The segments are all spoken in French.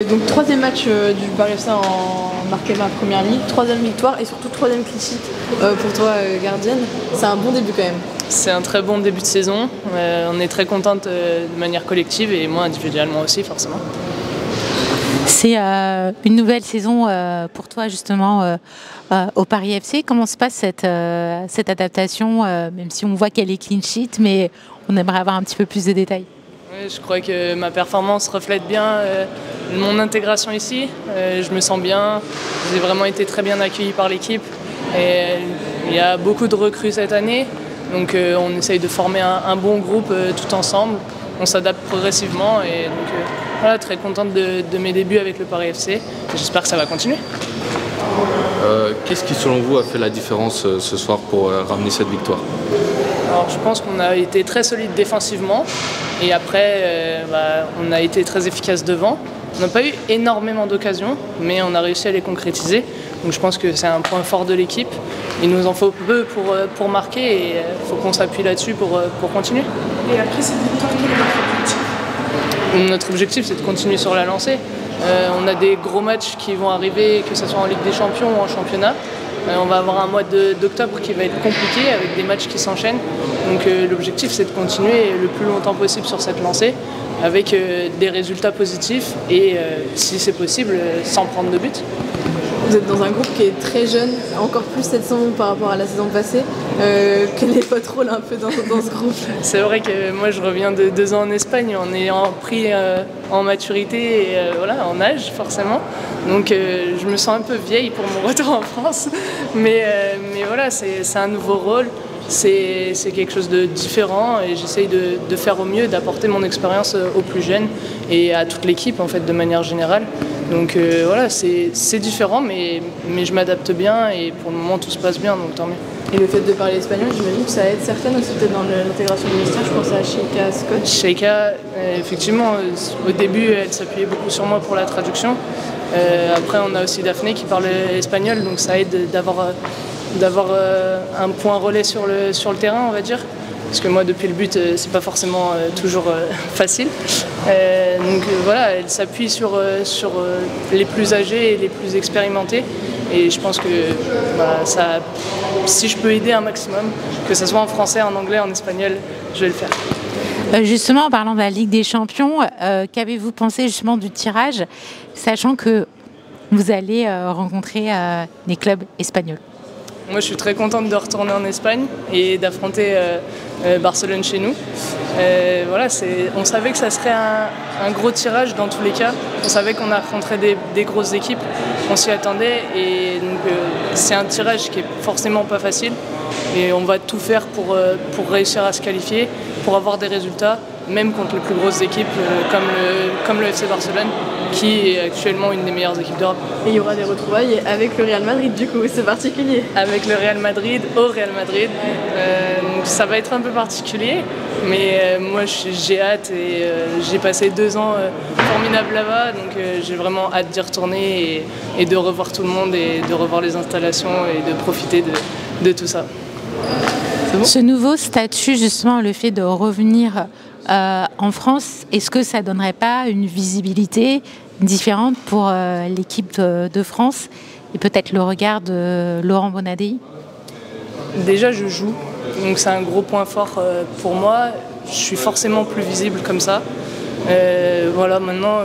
Donc troisième match du Paris FC en marqué ma première ligue, troisième victoire et surtout troisième clean sheet pour toi gardienne. C'est un bon début quand même. C'est un très bon début de saison. On est très contente de manière collective et moi individuellement aussi forcément. C'est une nouvelle saison pour toi justement au Paris FC. Comment se passe cette adaptation, même si on voit qu'elle est clean sheet, mais on aimerait avoir un petit peu plus de détails. Oui, je crois que ma performance reflète bien mon intégration ici. Je me sens bien, j'ai vraiment été très bien accueilli par l'équipe. Et il y a beaucoup de recrues cette année, donc on essaye de former un bon groupe tout ensemble. On s'adapte progressivement et donc voilà, très contente de mes débuts avec le Paris FC. J'espère que ça va continuer. Qu'est-ce qui selon vous a fait la différence ce soir pour ramener cette victoire ? Alors, je pense qu'on a été très solide défensivement et après on a été très efficace devant. On n'a pas eu énormément d'occasions, mais on a réussi à les concrétiser. Donc je pense que c'est un point fort de l'équipe. Il nous en faut peu pour marquer et il faut qu'on s'appuie là-dessus pour continuer. Et après cette victoire, quel est votre objectif ? Notre objectif, c'est de continuer sur la lancée. On a des gros matchs qui vont arriver, que ce soit en Ligue des Champions ou en championnat. On va avoir un mois d'octobre qui va être compliqué avec des matchs qui s'enchaînent. Donc l'objectif, c'est de continuer le plus longtemps possible sur cette lancée avec des résultats positifs et si c'est possible, sans prendre de but. Vous êtes dans un groupe qui est très jeune, encore plus cette saison par rapport à la saison passée. Quel est votre rôle un peu dans ce groupe ? C'est vrai que moi je reviens de 2 ans en Espagne en ayant pris en maturité et voilà, en âge forcément. Donc je me sens un peu vieille pour mon retour en France. Mais voilà, c'est un nouveau rôle. C'est quelque chose de différent et j'essaye de faire au mieux, d'apporter mon expérience aux plus jeunes et à toute l'équipe en fait de manière générale. Donc voilà, c'est différent mais je m'adapte bien et pour le moment tout se passe bien donc tant mieux. Et le fait de parler espagnol, j'imagine que ça aide certaines aussi peut-être dans l'intégration du vestiaire. Je pense à Sheika Scott. Sheika, effectivement, au début elle s'appuyait beaucoup sur moi pour la traduction. Après on a aussi Daphné qui parle espagnol donc ça aide d'avoir un point relais sur le terrain, on va dire. Parce que moi, depuis le but, c'est pas forcément toujours facile. Donc voilà, elle s'appuie sur les plus âgés et les plus expérimentés. Et je pense que si je peux aider un maximum, que ce soit en français, en anglais, en espagnol, je vais le faire. Justement, en parlant de la Ligue des Champions, qu'avez-vous pensé justement du tirage, sachant que vous allez rencontrer des clubs espagnols ? Moi, je suis très contente de retourner en Espagne et d'affronter Barcelone chez nous. Voilà, on savait que ça serait un gros tirage dans tous les cas. On savait qu'on affronterait des grosses équipes. On s'y attendait et donc c'est un tirage qui est forcément pas facile. Et on va tout faire pour réussir à se qualifier, pour avoir des résultats, même contre les plus grosses équipes comme le FC Barcelone, qui est actuellement une des meilleures équipes d'Europe. Et il y aura des retrouvailles avec le Real Madrid du coup, c'est particulier. Avec le Real Madrid, au Real Madrid. Donc ça va être un peu particulier, mais moi j'ai hâte et j'ai passé 2 ans formidables là-bas, donc j'ai vraiment hâte d'y retourner et de revoir tout le monde et de revoir les installations et de profiter de tout ça. Bon. Ce nouveau statut, justement, le fait de revenir en France, est-ce que ça ne donnerait pas une visibilité différente pour l'équipe de France et peut-être le regard de Laurent Bonadei ? Déjà, je joue, donc c'est un gros point fort pour moi. Je suis forcément plus visible comme ça. Voilà, maintenant,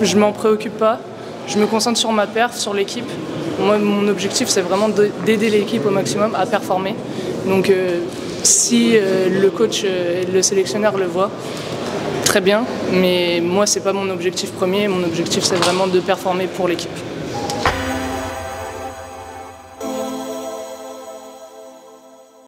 je m'en préoccupe pas. Je me concentre sur ma perf, sur l'équipe. Moi, mon objectif, c'est vraiment d'aider l'équipe au maximum à performer. Donc, si le coach et le sélectionneur le voient, très bien. Mais moi, c'est pas mon objectif premier. Mon objectif, c'est vraiment de performer pour l'équipe.